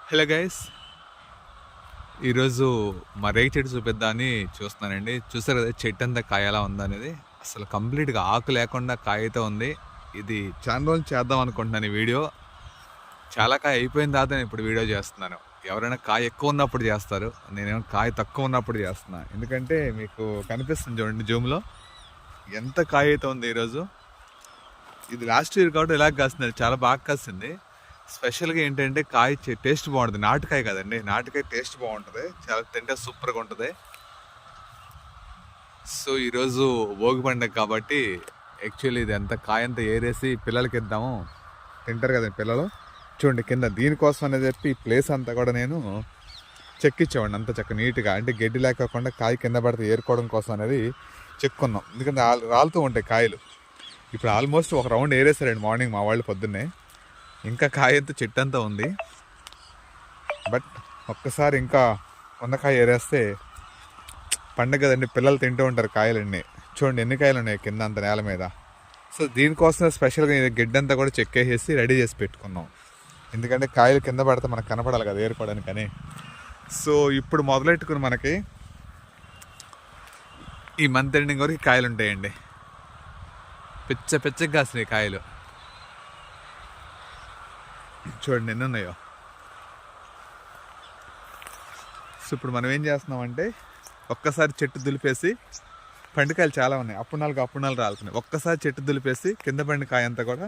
Hello guys, ఈరోజు మా రేగి చెట్టు చూపిద్దామని చూస్తున్నానండి. చూసారు కదా చెట్టు అంతా కాయ ఎలా ఉందనేది. అసలు కంప్లీట్గా ఆకు లేకుండా కాయ అయితే ఉంది. ఇది చాలా రోజులు చేద్దాం అనుకుంటున్నాను ఈ వీడియో. చాలా కాయ అయిపోయిన తర్వాత నేను ఇప్పుడు వీడియో చేస్తున్నాను. ఎవరైనా కాయ ఎక్కువ ఉన్నప్పుడు చేస్తారు, నేనేమో కాయ తక్కువ ఉన్నప్పుడు చేస్తున్నా. ఎందుకంటే మీకు కనిపిస్తుంది చూడండి జూమ్లో ఎంత కాయ అయితే ఉంది ఈరోజు. ఇది లాస్ట్ ఇయర్ కాబట్టి ఇలా కాస్తుంది, చాలా బాగా కాసింది. స్పెషల్గా ఏంటంటే కాయ టేస్ట్ బాగుంటుంది. నాటుకాయ కదండి, నాటుకాయ టేస్ట్ బాగుంటుంది, చాలా తింటే సూపర్గా ఉంటుంది. సో ఈరోజు భోగి పండుగ కాబట్టి యాక్చువల్లీ ఇది అంతా కాయ అంతా ఏరేసి పిల్లలకి ఇద్దాము, తింటారు కదండి పిల్లలు. చూడండి కింద దీనికోసం అనేది చెప్పి ఈ ప్లేస్ అంతా కూడా నేను చెక్కిచ్చేవాడిని అంత చక్క నీట్గా, అంటే గడ్డి లేకోకుండా కాయ కింద పడితే ఏరుకోవడం కోసం అనేది చెక్కున్నాం. ఎందుకంటే రాలుతూ ఉంటాయి కాయలు. ఇప్పుడు ఆల్మోస్ట్ ఒక రౌండ్ ఏరేసారండి మార్నింగ్ మా వాళ్ళు పొద్దున్నే. ఇంకా కాయ అంతా చెట్టు అంతా ఉంది, బట్ ఒక్కసారి ఇంకా వందకాయ ఏరేస్తే పండగ కదండి, పిల్లలు తింటూ ఉంటారు కాయలన్నీ. చూడండి ఎన్ని కాయలు ఉన్నాయి కింద అంత నేల మీద. సో దీనికోసం స్పెషల్గా గిడ్డంతా కూడా చెక్కేసేసి రెడీ చేసి పెట్టుకున్నాం. ఎందుకంటే కాయలు కింద పడితే మనకు కనపడాలి కదా ఏర్పడానికి అని. సో ఇప్పుడు మొదలెట్టుకుని మనకి ఈ మంత్ ఎండింగ్ వరకు కాయలు ఉంటాయండి. పిచ్చగా కాసినాయి కాయలు. చూడండి ఎన్ని ఉన్నాయో. సో ఇప్పుడు మనం ఏం చేస్తున్నామంటే ఒక్కసారి చెట్టు దులిపేసి, పండుకాయలు చాలా ఉన్నాయి, అప్పుడు నాలుగు రాలుతున్నాయి. ఒక్కసారి చెట్టు దులిపేసి కింద పండు కాయ అంతా కూడా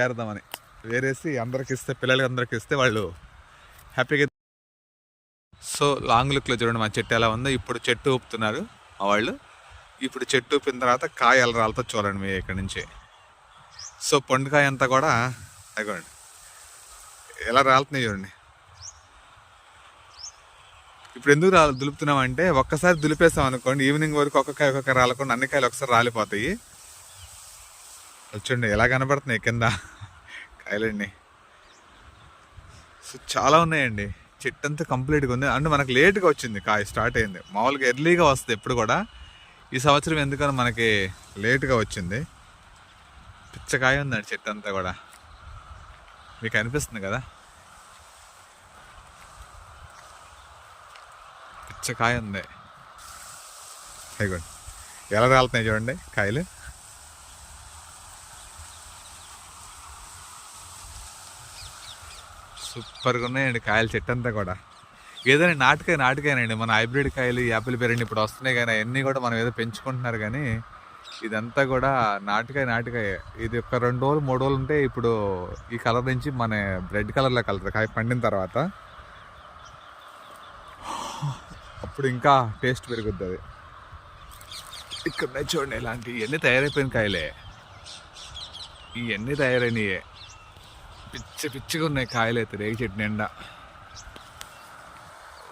ఏరదామని వేరేసి అందరికి ఇస్తే, పిల్లలకి అందరికి ఇస్తే వాళ్ళు హ్యాపీగా. సో లాంగ్ లుక్లో చూడండి మా చెట్టు ఎలా ఉందో. ఇప్పుడు చెట్టు ఊపుతున్నారు మా వాళ్ళు. ఇప్పుడు చెట్టు ఊపిన తర్వాత కాయ ఎలా రాలుతో చూడండి మీ ఇక్కడ నుంచి. సో పండుకాయ అంతా కూడా అదిగోండి ఎలా రాలుతున్నాయి చూడండి. ఇప్పుడు ఎందుకు దులుపుతున్నామంటే ఒక్కసారి దులిపేస్తాం అనుకోండి, ఈవినింగ్ వరకు ఒక్కొక్క రాలకుండా అన్ని కాయలు ఒకసారి రాలిపోతాయి. చూడండి ఎలా కనపడుతున్నాయి కింద కాయలన్నీ. సో చాలా ఉన్నాయండి, చెట్టు అంతా కంప్లీట్గా ఉంది. అంటే మనకు లేట్గా వచ్చింది కాయ, స్టార్ట్ అయింది. మామూలుగా ఎర్లీగా వస్తుంది ఎప్పుడు కూడా, ఈ సంవత్సరం ఎందుకని మనకి లేట్గా వచ్చింది. పిచ్చకాయ ఉందండి చెట్టు అంతా కూడా, మీకు అనిపిస్తుంది కదా. పిచ్చకాయ ఉంది. అయిపోండి ఎలా రాలుతున్నాయి చూడండి కాయలు. సూపర్గా ఉన్నాయండి కాయలు చెట్టు అంతా కూడా. ఏదైనా నాటుకాయనండి, మన హైబ్రిడ్ కాయలు యాపిల్ బెర్రీ ఇప్పుడు వస్తున్నాయి కానీ అవన్నీ కూడా మనం ఏదో పెంచుకుంటున్నారు. కానీ ఇదంతా కూడా నాటుకాయ. ఇది ఒక 2 రోజులు 3 రోజులు ఉంటే ఇప్పుడు ఈ కలర్ నుంచి మన రెడ్ కలర్లో కలుతుంది కాయ పండిన తర్వాత. అప్పుడు ఇంకా టేస్ట్ పెరుగుద్ది అది. ఇక్కడ చూడండి ఇలాంటి ఇవన్నీ తయారైపోయిన కాయలే, ఇవన్నీ తయారైనయే. పిచ్చిగా ఉన్నాయి కాయలు అయితే రేగి చెట్టు నిండా.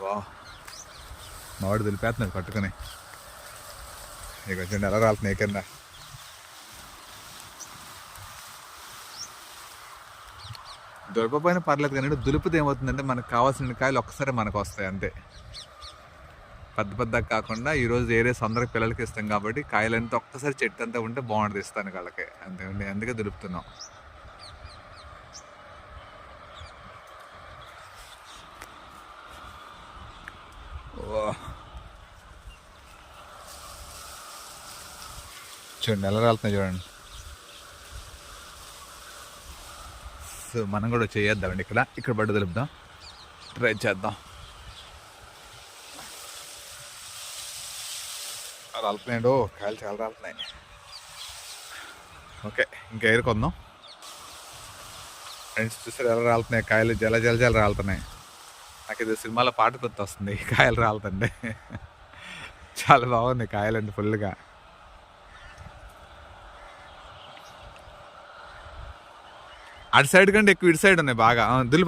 వా మావాడు దులిపేస్తున్నాడు పట్టుకుని. ఇక చూడండి ఎలా రాలుతున్నాయి కింద. దొరకపోయినా పర్లేదు కానీ దులుపుది ఏమవుతుందంటే మనకు కావాల్సిన కాయలు ఒక్కసారి మనకు వస్తాయి అంతే. పెద్దగా కాకుండా ఈరోజు ఏరేసి అందరికి పిల్లలకి ఇస్తాం కాబట్టి కాయలంతా ఒక్కసారి చెట్టు అంతా ఉంటే బాగుంటుంది ఇస్తాను వాళ్ళకి అంతే. అందుకే దులుపుతున్నాం. చూడండి ఎలా రాలుతున్నాయి చూడండి. సో మనం కూడా చేద్దామండి, ఇక్కడ బడ్డ దులుపుదాం, ట్రై చేద్దాం. రాలుతున్నాయండి, కాయలు చాలా రాలుతున్నాయి. ఓకే ఇంకా ఏరుకుందాం ఫ్రెండ్స్. చూసారు ఎలా రాలుతున్నాయి కాయలు, జల రాలుతున్నాయి. నాకు ఇది సినిమాలో పాట గుర్తు వస్తుంది, కాయలు రాలుతుండే. చాలా బాగుంది కాయలండి ఫుల్గా. అటు సైడ్ కంటే ఎక్కువ ఇటు సైడ్ ఉన్నాయి బాగా. దులుపు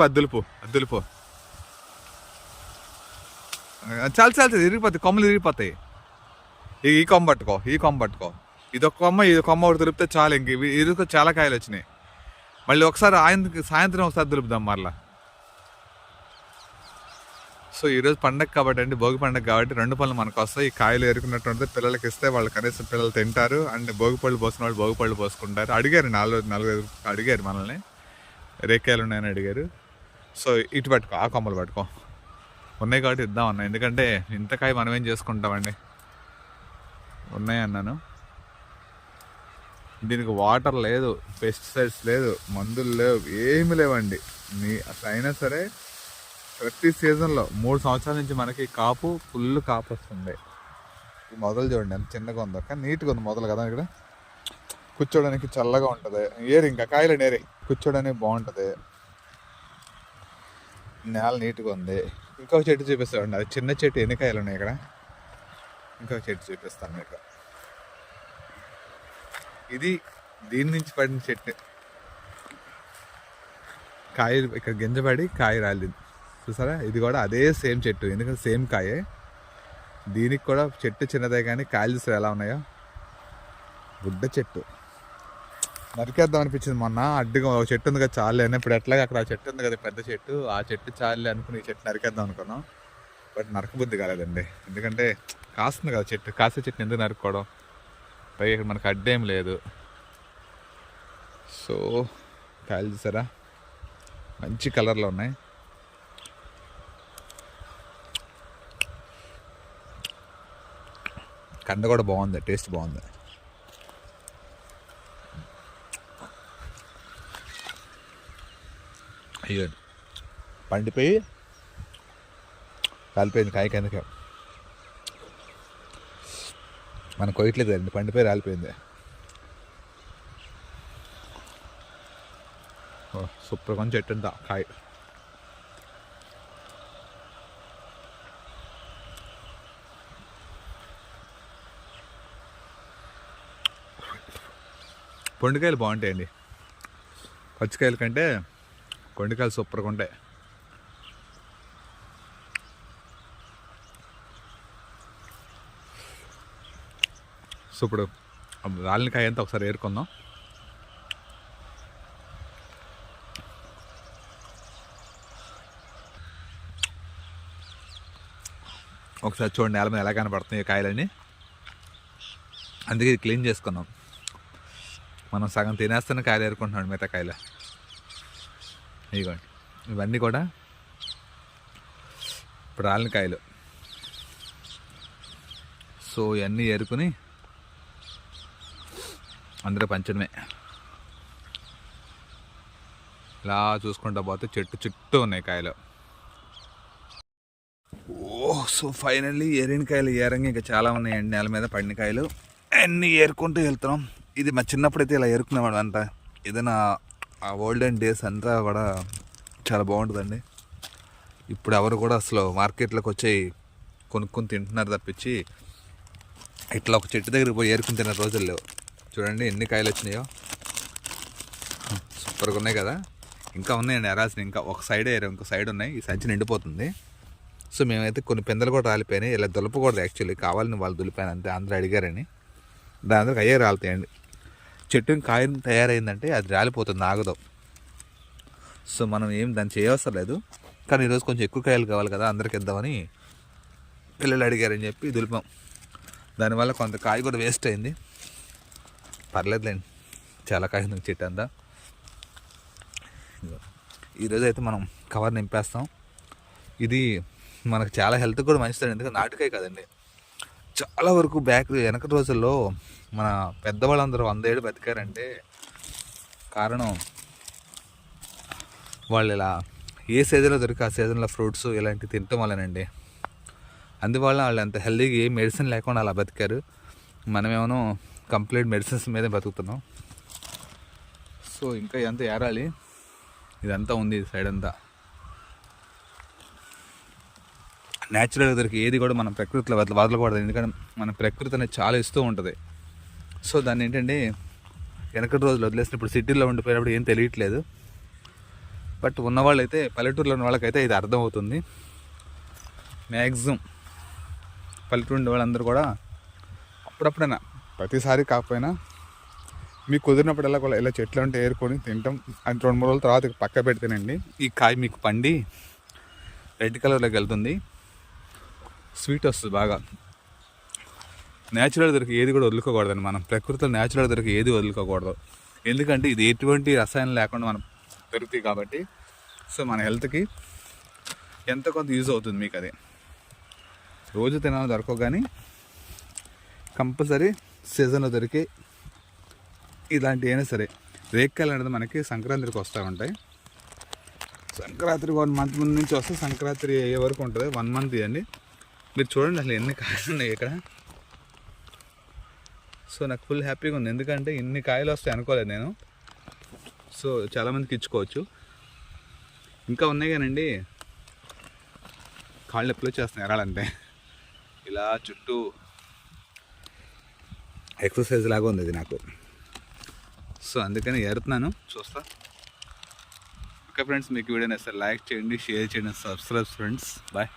చాలు ఇరిగిపోతాయి, కొమ్మలు ఇరిగిపోతాయి. ఈ కొమ్మ పట్టుకో, ఇదొక కొమ్మ ఒకటి దులిపితే చాలు. ఇంక ఇరుకు చాలా కాయలు వచ్చినాయి. మళ్ళీ ఒకసారి సాయంత్రం ఒకసారి దులుపుదాం మరలా. సో ఈరోజు పండగ కాబట్టి అండి, భోగి పండగ కాబట్టి 2 పనులు మనకు వస్తాయి. ఈ కాయలు ఎరుకున్నట్టు పిల్లలకి ఇస్తే వాళ్ళు కనీసం పిల్లలు తింటారు. అండ్ భోగి పళ్ళు పోసిన వాళ్ళు భోగి పళ్ళు పోసుకుంటారు. అడిగారు 4 అడిగారు మనల్ని, రేకాయలు ఉన్నాయని అడిగారు. సో ఇటు పట్టుకో, ఆ కొమ్మలు పట్టుకో. ఉన్నాయి కాబట్టి ఇద్దాం అన్న, ఎందుకంటే ఇంతకాయ మనం ఏం చేసుకుంటామండి. ఉన్నాయి అన్నాను. దీనికి వాటర్ లేదు, పెస్టిసైడ్స్ లేదు, మందులు లేవు, ఏమి లేవండి. అసలు అయినా సరే ప్రతి సీజన్లో 3 సంవత్సరాల నుంచి మనకి కాపు ఫుల్ కాపు వస్తుంది. ఈ మొదలు చూడండి ఎంత చిన్నగా ఉందో, కానీ నీట్గా ఉంది మొదలు కదా. ఇక్కడ కూర్చోడానికి చల్లగా ఉంటుంది, ఏరి ఇంకా కాయలు నేరి కూర్చోడానికి బాగుంటుంది, నేల నీట్గా ఉంది. ఇంకొక చెట్టు చూపిస్తామండి, అది చిన్న చెట్టు. ఎన్ని కాయలు ఉన్నాయి ఇక్కడ? ఇంకొక చెట్టు చూపిస్తాను మీకు. ఇది దీని నుంచి పడిన చెట్టు, కాయ ఇక్కడ గింజపడి కాయ రాలింది చూసారా. ఇది కూడా అదే సేమ్ చెట్టు, ఎందుకంటే సేమ్ కాయే. దీనికి కూడా చెట్టు చిన్నదే కానీ కాయలు చూసారు ఎలా ఉన్నాయో. గుడ్డ చెట్టు నరికేద్దాం అనిపించింది మొన్న, అడ్డుగా ఒక చెట్టు ఉంది కదా చాలే అని. ఇప్పుడు ఎట్లాగా అక్కడ ఆ చెట్టు ఉంది కదా పెద్ద చెట్టు, ఆ చెట్టు చాలే అనుకుని ఈ చెట్టు నరికేద్దాం అనుకున్నాం. బట్ నరకబుద్ధి కాలేదండి, ఎందుకంటే కాస్తుంది కదా చెట్టు. కాసే చెట్టు ఎందుకు నరుక్కోవడం, పైగా ఇక్కడ మనకు అడ్డేం లేదు. సో కాయలు చూసారా మంచి కలర్లో ఉన్నాయి. కంద కూడా బాగుంది, టేస్ట్ బాగుంది. అయ్యో పండిపోయి రాలిపోయింది కాయ కిందకి. మనం కొయ్యట్లేదు కదండి, పండిపోయి రాలిపోయింది. సూపర్ కొంచెం చెట్టు అంతా కాయ. పొండికాయలు బాగుంటాయండి, పచ్చికాయల కంటే కొండికాయలు సూపర్గా ఉంటాయి. సో ఇప్పుడు రాలిన కాయ అంతా ఒకసారి ఏరుకుందాం. ఒకసారి చూడండి నేల మీద ఎలా కనపడుతున్నాయి కాయలన్నీ. అందుకే క్లీన్ చేసుకున్నాం. మనం సగం తినేస్తున్న కాయలు ఏరుకుంటున్నాం, మిగతా కాయలు ఇదిగోండి. ఇవన్నీ కూడా ఇప్పుడు రాలిన కాయలు. సో ఇవన్నీ ఏరుకుని అందరూ పంచడమే. ఇలా చూసుకుంటా పోతే చెట్టు చుట్టూ ఉన్నాయి కాయలు. సో ఫైనల్లీ ఏరిన కాయలు ఏరంగా ఇంకా చాలా ఉన్నాయండి నేల మీద పడిన కాయలు. అన్నీ ఏరుకుంటూ వెళ్తున్నాం. ఇది మా చిన్నప్పుడైతే ఇలా ఏరుకునేవాడు అంట. ఏదైనా ఆ ఓల్డెన్ డేస్ అంతా కూడా చాలా బాగుంటుందండి. ఇప్పుడు ఎవరు కూడా అసలు మార్కెట్లోకి వచ్చి కొనుక్కొని తింటున్నారు తప్పించి ఇట్లా ఒక చెట్టు దగ్గరికి పోయి ఏరుకుని తిన్న రోజులు లేవు. చూడండి ఎన్ని కాయలు వచ్చినాయో, సూపర్గా ఉన్నాయి కదా. ఇంకా ఉన్నాయండి ఎరాల్సిన, ఇంకా ఒక సైడ్ ఏరు, ఇంకో సైడ్ ఉన్నాయి. ఈ సంచి నిండిపోతుంది. సో మేమైతే కొన్ని పిందెలు కూడా రాలిపోయినాయి. ఇలా దులపకూడదు యాక్చువల్లీ, కావాలని వాళ్ళు దులిపాను అంతే, అందరూ అడిగారని. దాని అందరికి అయ్యే రాలుతాయండి. చెట్టు కాయ తయారైందంటే అది రాలిపోతుంది, ఆగదు. సో మనం ఏం దాన్ని చేయవసరం లేదు. కానీ ఈరోజు కొంచెం ఎక్కువ కాయలు కావాలి కదా అందరికి ఇద్దామని పిల్లలు అడిగారని చెప్పి దులిపాం. దానివల్ల కొంత కాయ కూడా వేస్ట్ అయింది. పర్లేదులేండి, చాలా కాయ ఉంది చెట్టు అంతా. ఈరోజు అయితే మనం కవర్ నింపేస్తాం. ఇది మనకు చాలా హెల్త్ కూడా మంచిది, ఎందుకంటే నాటుకాయ కదండి. చాలా వరకు వెనక రోజుల్లో మన పెద్దవాళ్ళందరూ 100 ఏళ్ళు బతికారంటే కారణం వాళ్ళు ఇలా ఏ సీజన్లో దొరికి ఆ సీజన్లో ఫ్రూట్స్ ఇలాంటివి తినటం వల్లనండి. అందువల్ల వాళ్ళు అంత హెల్తీగా ఏ మెడిసిన్ లేకుండా అలా బతికారు. మనమేమో కంప్లీట్ మెడిసిన్స్ మీదే బతుకుతున్నాం. సో ఇంకా ఇదంతా ఏరాలి, ఇదంతా ఉంది సైడ్ అంతా. న్యాచురల్గా దొరికి ఏది కూడా మనం ప్రకృతిలో వదలకూడదు, ఎందుకంటే మన ప్రకృతి అనేది చాలా ఇస్తూ ఉంటుంది. సో దాన్ని ఏంటంటే వెనకటి రోజులు వదిలేసినప్పుడు సిటీలో ఉండిపోయినప్పుడు ఏం తెలియట్లేదు. బట్ ఉన్నవాళ్ళైతే, పల్లెటూరులో ఉన్న వాళ్ళకైతే ఇది అర్థమవుతుంది. మ్యాక్సిమం పల్లెటూరు ఉండే వాళ్ళందరూ కూడా అప్పుడప్పుడైనా, ప్రతిసారి కాకపోయినా మీకు కుదిరినప్పుడల్లా కూడా ఇలా చెట్లు ఉంటే ఏరుకొని తింటాం. అది 2-3 రోజుల తర్వాత పక్క పెడితేనండి ఈ కాయ మీకు పండి రెడ్ కలర్లోకి వెళ్తుంది, స్వీట్ వస్తుంది బాగా. న్యాచురల్ దొరికి ఏది కూడా వదులుకోకూడదండి. మనం ప్రకృతిలో న్యాచురల్ దొరికి ఏది వదులుకోకూడదు, ఎందుకంటే ఇది ఎటువంటి రసాయనం లేకుండా మనం పెరుగుతాయి కాబట్టి సో మన హెల్త్కి ఎంత కొంత యూజ్ అవుతుంది మీకు. అది రోజు తినాలని దొరకవు కానీ కంపల్సరీ సీజన్లో దొరికే ఇలాంటివి అయినా సరే. రేక్కాయలు అనేది మనకి సంక్రాంతికి వస్తూ ఉంటాయి. సంక్రాంతికి 1 month ముందు నుంచి వస్తే సంక్రాంతి అయ్యే వరకు ఉంటుంది. 1 month ఇవ్వండి. మీరు చూడండి అసలు ఎన్ని కాయలు ఉన్నాయి ఇక్కడ. సో నాకు ఫుల్ హ్యాపీగా ఉంది, ఎందుకంటే ఇన్ని కాయలు వస్తాయి అనుకోలేదు నేను. సో చాలామందికి ఇచ్చుకోవచ్చు. ఇంకా ఉన్నాయి కానండి, కాళ్ళు ఎప్పుడు చేస్తున్నాయి ఎరాలంటే. ఇలా చుట్టూ ఎక్సర్సైజ్ లాగా ఉంది ఇది నాకు. సో అందుకని ఏరుతున్నాను, చూస్తా. ఓకే ఫ్రెండ్స్, మీకు వీడియో నచ్చితే లైక్ చేయండి, షేర్ చేయండి, సబ్స్క్రైబ్ ఫ్రెండ్స్. బాయ్.